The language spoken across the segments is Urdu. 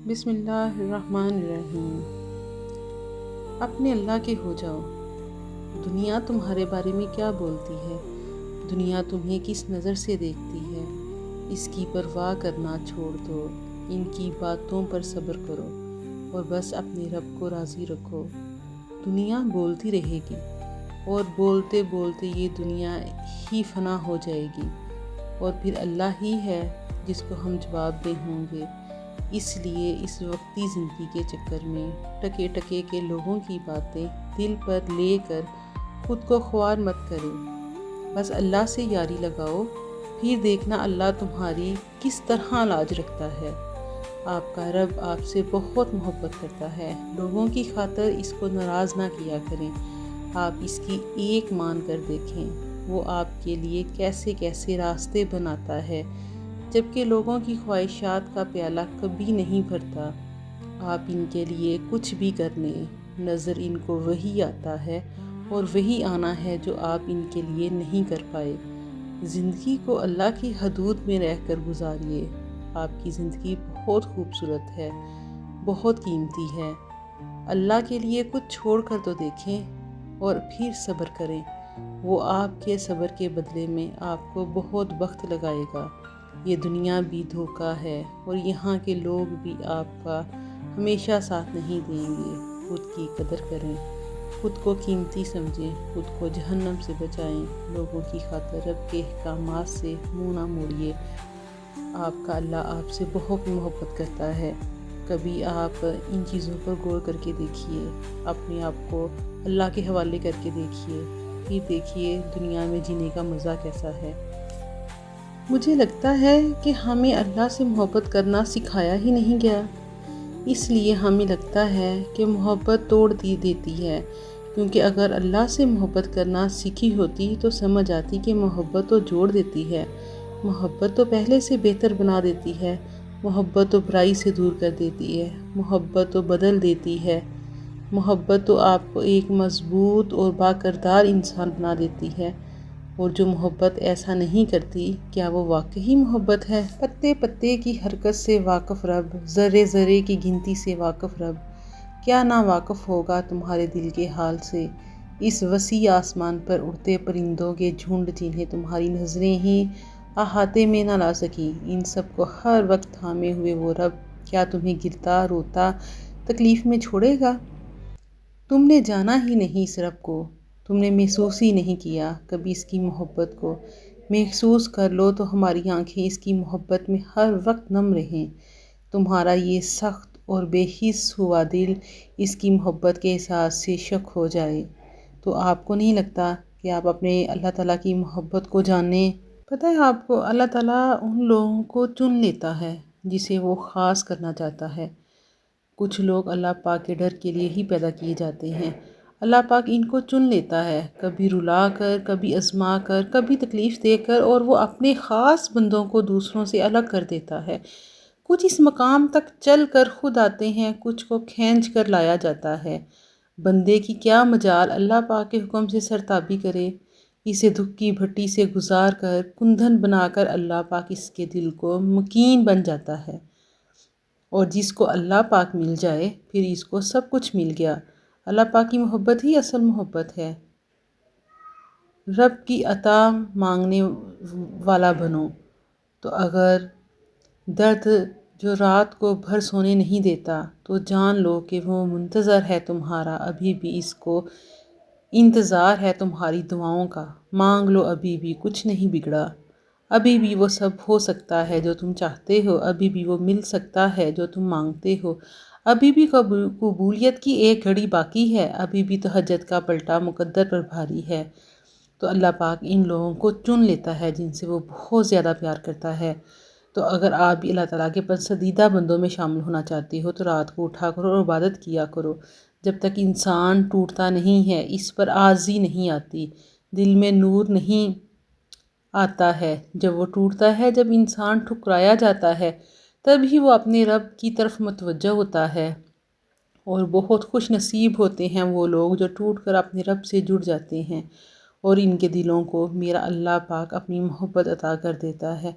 بسم اللہ الرحمن الرحیم۔ اپنے اللہ کے ہو جاؤ۔ دنیا تمہارے بارے میں کیا بولتی ہے؟ دنیا تمہیں کس نظر سے دیکھتی ہے؟ اس کی پرواہ کرنا چھوڑ دو، ان کی باتوں پر صبر کرو اور بس اپنے رب کو راضی رکھو۔ دنیا بولتی رہے گی اور بولتے بولتے یہ دنیا ہی فنا ہو جائے گی، اور پھر اللہ ہی ہے جس کو ہم جواب دہ ہوں گے۔ اس لیے اس وقتی زندگی کے چکر میں ٹکے ٹکے کے لوگوں کی باتیں دل پر لے کر خود کو خوار مت کریں۔ بس اللہ سے یاری لگاؤ، پھر دیکھنا اللہ تمہاری کس طرح لاج رکھتا ہے۔ آپ کا رب آپ سے بہت محبت کرتا ہے، لوگوں کی خاطر اس کو ناراض نہ کیا کریں۔ آپ اس کی ایک مان کر دیکھیں، وہ آپ کے لیے کیسے کیسے راستے بناتا ہے، جبکہ لوگوں کی خواہشات کا پیالہ کبھی نہیں بھرتا۔ آپ ان کے لیے کچھ بھی کر لیں، نظر ان کو وہی آتا ہے اور وہی آنا ہے جو آپ ان کے لیے نہیں کر پائے۔ زندگی کو اللہ کی حدود میں رہ کر گزاریے۔ آپ کی زندگی بہت خوبصورت ہے، بہت قیمتی ہے۔ اللہ کے لیے کچھ چھوڑ کر تو دیکھیں اور پھر صبر کریں، وہ آپ کے صبر کے بدلے میں آپ کو بہت وقت لگائے گا۔ یہ دنیا بھی دھوکہ ہے اور یہاں کے لوگ بھی آپ کا ہمیشہ ساتھ نہیں دیں گے۔ خود کی قدر کریں، خود کو قیمتی سمجھیں، خود کو جہنم سے بچائیں۔ لوگوں کی خاطر رب کے احکامات سے منہ نہ موڑیے۔ آپ کا اللہ آپ سے بہت محبت کرتا ہے۔ کبھی آپ ان چیزوں پر غور کر کے دیکھیے، اپنے آپ کو اللہ کے حوالے کر کے دیکھیے، پھر دیکھیے دنیا میں جینے کا مزہ کیسا ہے۔ مجھے لگتا ہے کہ ہمیں اللہ سے محبت کرنا سکھایا ہی نہیں گیا، اس لیے ہمیں لگتا ہے کہ محبت توڑ دیتی ہے، کیونکہ اگر اللہ سے محبت کرنا سیکھی ہوتی تو سمجھ آتی کہ محبت تو جوڑ دیتی ہے، محبت تو پہلے سے بہتر بنا دیتی ہے، محبت تو برائی سے دور کر دیتی ہے، محبت تو بدل دیتی ہے، محبت تو آپ کو ایک مضبوط اور باکردار انسان بنا دیتی ہے۔ اور جو محبت ایسا نہیں کرتی، کیا وہ واقعی محبت ہے؟ پتے پتے کی حرکت سے واقف رب، ذرے ذرے کی گنتی سے واقف رب، کیا نا واقف ہوگا تمہارے دل کے حال سے؟ اس وسیع آسمان پر اڑتے پرندوں کے جھنڈ جنہیں تمہاری نظریں ہی احاطے میں نہ لا سکیں، ان سب کو ہر وقت تھامے ہوئے وہ رب کیا تمہیں گرتا روتا تکلیف میں چھوڑے گا؟ تم نے جانا ہی نہیں اس رب کو، تم نے محسوس ہی نہیں کیا کبھی اس کی محبت کو۔ محسوس کر لو تو ہماری آنکھیں اس کی محبت میں ہر وقت نم رہیں۔ تمہارا یہ سخت اور بے حس ہوا دل اس کی محبت کے احساس سے شک ہو جائے، تو آپ کو نہیں لگتا کہ آپ اپنے اللہ تعالیٰ کی محبت کو جانیں؟ پتہ ہے آپ کو، اللہ تعالیٰ ان لوگوں کو چن لیتا ہے جسے وہ خاص کرنا چاہتا ہے۔ کچھ لوگ اللہ پاک کے ڈر کے لیے ہی پیدا کیے جاتے ہیں، اللہ پاک ان کو چن لیتا ہے، کبھی رلا کر، کبھی آزما کر، کبھی تکلیف دے کر، اور وہ اپنے خاص بندوں کو دوسروں سے الگ کر دیتا ہے۔ کچھ اس مقام تک چل کر خود آتے ہیں، کچھ کو کھینچ کر لایا جاتا ہے۔ بندے کی کیا مجال اللہ پاک کے حکم سے سرتابی کرے؟ اسے دکھ کی بھٹی سے گزار کر، کندھن بنا کر اللہ پاک اس کے دل کو مکین بن جاتا ہے، اور جس کو اللہ پاک مل جائے پھر اس کو سب کچھ مل گیا۔ اللہ پاک کی محبت ہی اصل محبت ہے۔ رب کی عطا مانگنے والا بنو، تو اگر درد جو رات کو بھر سونے نہیں دیتا تو جان لو کہ وہ منتظر ہے تمہارا، ابھی بھی اس کو انتظار ہے تمہاری دعاؤں کا۔ مانگ لو، ابھی بھی کچھ نہیں بگڑا، ابھی بھی وہ سب ہو سکتا ہے جو تم چاہتے ہو، ابھی بھی وہ مل سکتا ہے جو تم مانگتے ہو، ابھی بھی قبولیت کی ایک گھڑی باقی ہے، ابھی بھی تہجد کا پلٹا مقدر پر بھاری ہے۔ تو اللہ پاک ان لوگوں کو چن لیتا ہے جن سے وہ بہت زیادہ پیار کرتا ہے۔ تو اگر آپ بھی اللہ تعالیٰ کے پسندیدہ بندوں میں شامل ہونا چاہتے ہو تو رات کو اٹھا کرو اور عبادت کیا کرو۔ جب تک انسان ٹوٹتا نہیں ہے، اس پر عاجزی نہیں آتی، دل میں نور نہیں آتا ہے، جب وہ ٹوٹتا ہے، جب انسان ٹھکرایا جاتا ہے، تب ہی وہ اپنے رب کی طرف متوجہ ہوتا ہے۔ اور بہت خوش نصیب ہوتے ہیں وہ لوگ جو ٹوٹ کر اپنے رب سے جڑ جاتے ہیں اور ان کے دلوں کو میرا اللہ پاک اپنی محبت عطا کر دیتا ہے۔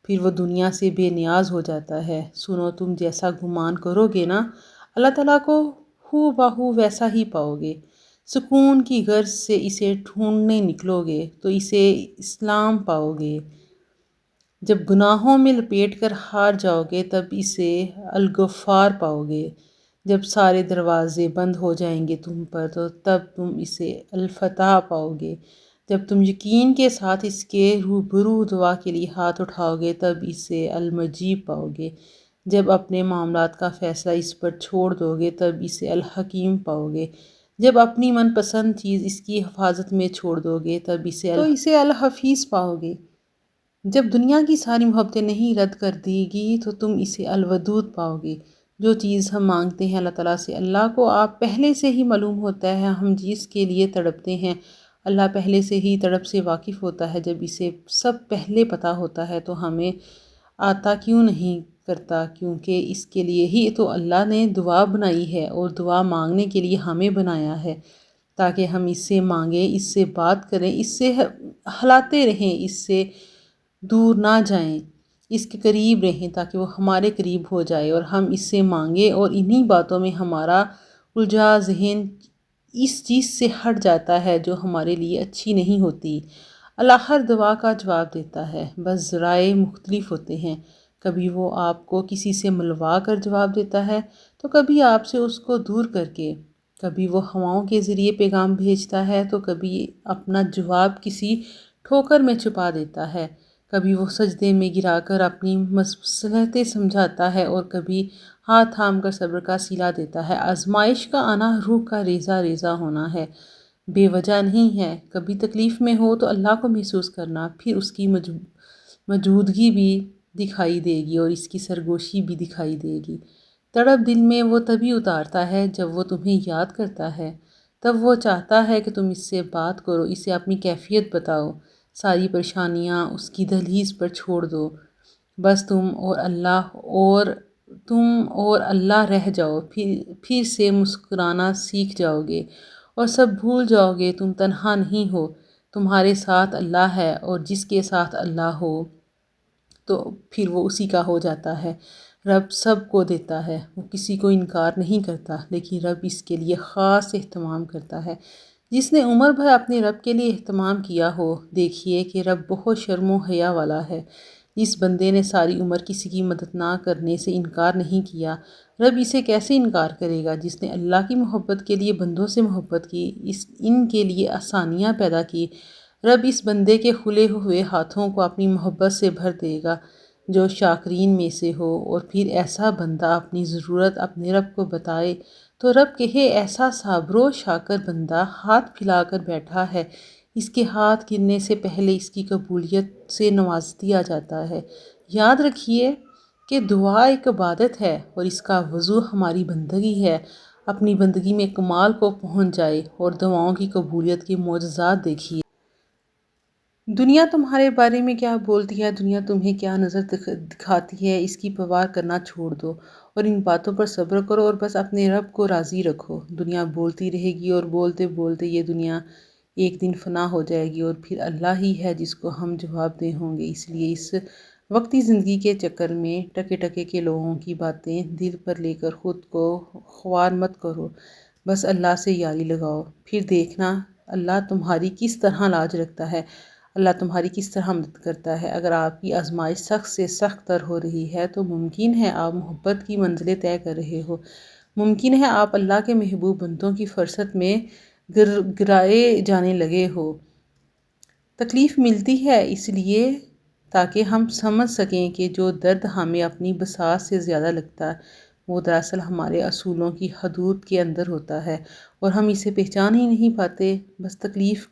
پھر وہ دنیا سے بے نیاز ہو جاتا ہے۔ سنو، تم جیسا گمان کرو گے نا، اللہ تعالیٰ کو ہو بہو ویسا ہی پاؤ گے۔ سکون کی غرض سے اسے ڈھونڈنے نکلو گے تو اسے اسلام پاؤ گے۔ جب گناہوں میں لپیٹ کر ہار جاؤ گے تب اسے الغفار پاؤ گے۔ جب سارے دروازے بند ہو جائیں گے تم پر تو تب تم اسے الفتح پاؤ گے۔ جب تم یقین کے ساتھ اس کے روبرو دعا کے لیے ہاتھ اٹھاؤ گے تب اسے المجیب پاؤ گے۔ جب اپنے معاملات کا فیصلہ اس پر چھوڑ دو گے تب اسے الحکیم پاؤ گے۔ جب اپنی من پسند چیز اس کی حفاظت میں چھوڑ دو گے تب اسے الحفیظ پاؤ گے۔ جب دنیا کی ساری محبتیں نہیں رد کر دی گی تو تم اسے الودود پاؤ گے۔ جو چیز ہم مانگتے ہیں اللہ تعالیٰ سے، اللہ کو آپ پہلے سے ہی معلوم ہوتا ہے۔ ہم جس کے لیے تڑپتے ہیں اللہ پہلے سے ہی تڑپ سے واقف ہوتا ہے۔ جب اسے سب پہلے پتہ ہوتا ہے تو ہمیں عطا کیوں نہیں کرتا، کیونکہ اس کے لیے ہی تو اللہ نے دعا بنائی ہے اور دعا مانگنے کے لیے ہمیں بنایا ہے، تاکہ ہم اس سے مانگیں، اس سے بات کریں، اس سے ہلاتے رہیں، اس سے دور نہ جائیں، اس کے قریب رہیں تاکہ وہ ہمارے قریب ہو جائے اور ہم اس سے مانگیں اور انہی باتوں میں ہمارا الجھا ذہن اس چیز سے ہٹ جاتا ہے جو ہمارے لیے اچھی نہیں ہوتی۔ اللہ ہر دعا کا جواب دیتا ہے، بس ذرائع مختلف ہوتے ہیں۔ کبھی وہ آپ کو کسی سے ملوا کر جواب دیتا ہے تو کبھی آپ سے اس کو دور کر کے، کبھی وہ ہواؤں کے ذریعے پیغام بھیجتا ہے تو کبھی اپنا جواب کسی ٹھوکر میں چھپا دیتا ہے، کبھی وہ سجدے میں گرا کر اپنی مصلحتیں سمجھاتا ہے اور کبھی ہاتھ تھام کر صبر کا صلہ دیتا ہے۔ آزمائش کا آنا روح کا ریزہ ریزہ ہونا ہے، بے وجہ نہیں ہے۔ کبھی تکلیف میں ہو تو اللہ کو محسوس کرنا، پھر اس کی موجودگی بھی دکھائی دے گی اور اس کی سرگوشی بھی دکھائی دے گی۔ تڑپ دل میں وہ تبھی اتارتا ہے جب وہ تمہیں یاد کرتا ہے، تب وہ چاہتا ہے کہ تم اس سے بات کرو، اسے اپنی کیفیت بتاؤ، ساری پریشانیاں اس کی دہلیز پر چھوڑ دو، بس تم اور اللہ رہ جاؤ، پھر سے مسکرانا سیکھ جاؤ گے اور سب بھول جاؤ گے۔ تم تنہا نہیں ہو، تمہارے ساتھ اللہ ہے، اور جس کے ساتھ اللہ ہو تو پھر وہ اسی کا ہو جاتا ہے۔ رب سب کو دیتا ہے، وہ کسی کو انکار نہیں کرتا، لیکن رب اس کے لیے خاص اہتمام کرتا ہے۔ جس نے عمر بھر اپنے رب کے لیے اہتمام کیا ہو، دیکھیے کہ رب بہت شرم و حیا والا ہے۔ جس بندے نے ساری عمر کسی کی مدد نہ کرنے سے انکار نہیں کیا، رب اسے کیسے انکار کرے گا؟ جس نے اللہ کی محبت کے لیے بندوں سے محبت کی، ان کے لیے آسانیاں پیدا کی، رب اس بندے کے کھلے ہوئے ہاتھوں کو اپنی محبت سے بھر دے گا جو شاکرین میں سے ہو۔ اور پھر ایسا بندہ اپنی ضرورت اپنے رب کو بتائے تو رب کہے، ایسا صابر و شاکر بندہ ہاتھ پھیلا کر بیٹھا ہے، اس کے ہاتھ گرنے سے پہلے اس کی قبولیت سے نواز دیا جاتا ہے۔ یاد رکھیے کہ دعا ایک عبادت ہے اور اس کا وضو ہماری بندگی ہے۔ اپنی بندگی میں کمال کو پہنچ جائے اور دعاؤں کی قبولیت کے معجزات دیکھیے۔ دنیا تمہارے بارے میں کیا بولتی ہے، دنیا تمہیں کیا نظر دکھاتی ہے، اس کی پرواہ کرنا چھوڑ دو اور ان باتوں پر صبر کرو اور بس اپنے رب کو راضی رکھو۔ دنیا بولتی رہے گی اور بولتے بولتے یہ دنیا ایک دن فنا ہو جائے گی اور پھر اللہ ہی ہے جس کو ہم جواب دہ ہوں گے۔ اس لیے اس وقتی زندگی کے چکر میں ٹکے ٹکے کے لوگوں کی باتیں دل پر لے کر خود کو خوار مت کرو، بس اللہ سے یاری لگاؤ، پھر دیکھنا اللہ تمہاری کس طرح لاج رکھتا ہے، اللہ تمہاری کس طرح مدد کرتا ہے۔ اگر آپ کی آزمائش سخت سے سخت تر ہو رہی ہے تو ممکن ہے آپ محبت کی منزلیں طے کر رہے ہو، ممکن ہے آپ اللہ کے محبوب بندوں کی فرصت میں گرائے جانے لگے ہو۔ تکلیف ملتی ہے اس لیے تاکہ ہم سمجھ سکیں کہ جو درد ہمیں اپنی بساط سے زیادہ لگتا ہے وہ دراصل ہمارے اصولوں کی حدود کے اندر ہوتا ہے اور ہم اسے پہچان ہی نہیں پاتے۔ بس تکلیف